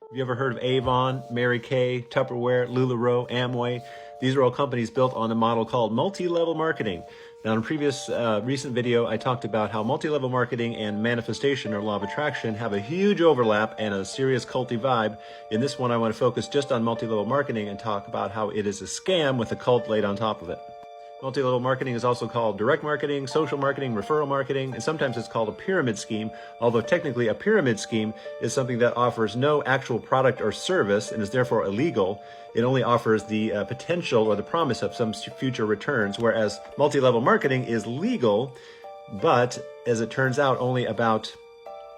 Have you ever heard of Avon, Mary Kay, Tupperware, LuLaRoe, Amway? These are all companies built on a model called multi-level marketing. Now, in a previous recent video, I talked about how multi-level marketing and manifestation, or law of attraction, have a huge overlap and a serious culty vibe. In this one, I want to focus just on multi-level marketing and talk about how it is a scam with a cult laid on top of it. Multi-level marketing is also called direct marketing, social marketing, referral marketing, and sometimes it's called a pyramid scheme, although technically a pyramid scheme is something that offers no actual product or service and is therefore illegal. It only offers the potential or the promise of some future returns, whereas multi-level marketing is legal, but as it turns out, only about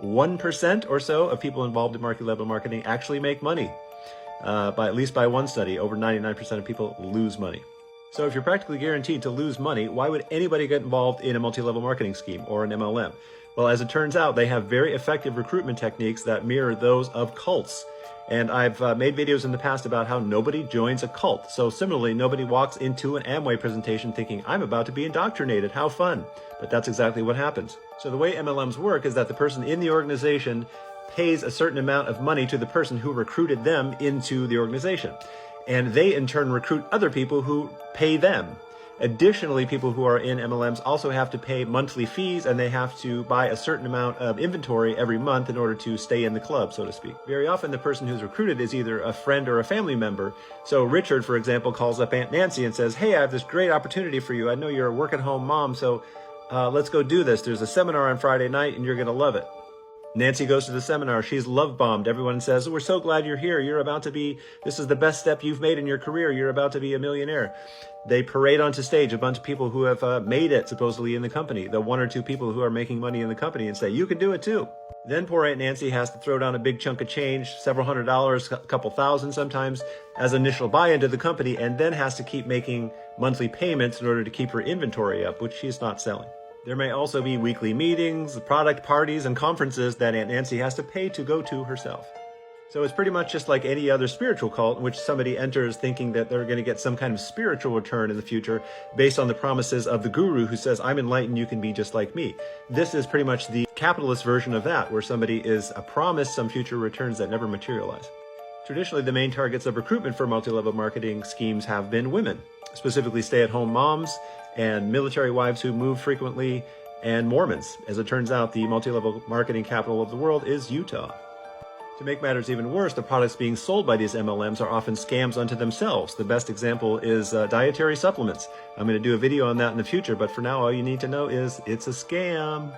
1% or so of people involved in multi-level marketing actually make money. At least by one study, over 99% of people lose money. So if you're practically guaranteed to lose money, why would anybody get involved in a multi-level marketing scheme or an MLM? Well, as it turns out, they have very effective recruitment techniques that mirror those of cults. And I've made videos in the past about how nobody joins a cult. So similarly, nobody walks into an Amway presentation thinking, I'm about to be indoctrinated, how fun. But that's exactly what happens. So the way MLMs work is that the person in the organization pays a certain amount of money to the person who recruited them into the organization. And they in turn recruit other people who pay them. Additionally, people who are in MLMs also have to pay monthly fees, and they have to buy a certain amount of inventory every month in order to stay in the club, so to speak. Very often the person who's recruited is either a friend or a family member. So Richard, for example, calls up Aunt Nancy and says, hey, I have this great opportunity for you. I know you're a work-at-home mom, so let's go do this. There's a seminar on Friday night and you're gonna love it. Nancy goes to the seminar. She's love-bombed. Everyone says, we're so glad you're here. This is the best step you've made in your career. You're about to be a millionaire. They parade onto stage a bunch of people who have made it, supposedly, in the company. The one or two people who are making money in the company, and say, you can do it too. Then poor Aunt Nancy has to throw down a big chunk of change, several $100s, a couple thousand sometimes, as initial buy-in to the company, and then has to keep making monthly payments in order to keep her inventory up, which she's not selling. There may also be weekly meetings, product parties, and conferences that Aunt Nancy has to pay to go to herself. So it's pretty much just like any other spiritual cult in which somebody enters thinking that they're going to get some kind of spiritual return in the future based on the promises of the guru who says, I'm enlightened, you can be just like me. This is pretty much the capitalist version of that, where somebody is promised some future returns that never materialize. Traditionally, the main targets of recruitment for multi-level marketing schemes have been women, specifically stay-at-home moms and military wives who move frequently, and Mormons. As it turns out, the multi-level marketing capital of the world is Utah. To make matters even worse, the products being sold by these MLMs are often scams unto themselves. The best example is dietary supplements. I'm going to do a video on that in the future, but for now, all you need to know is it's a scam.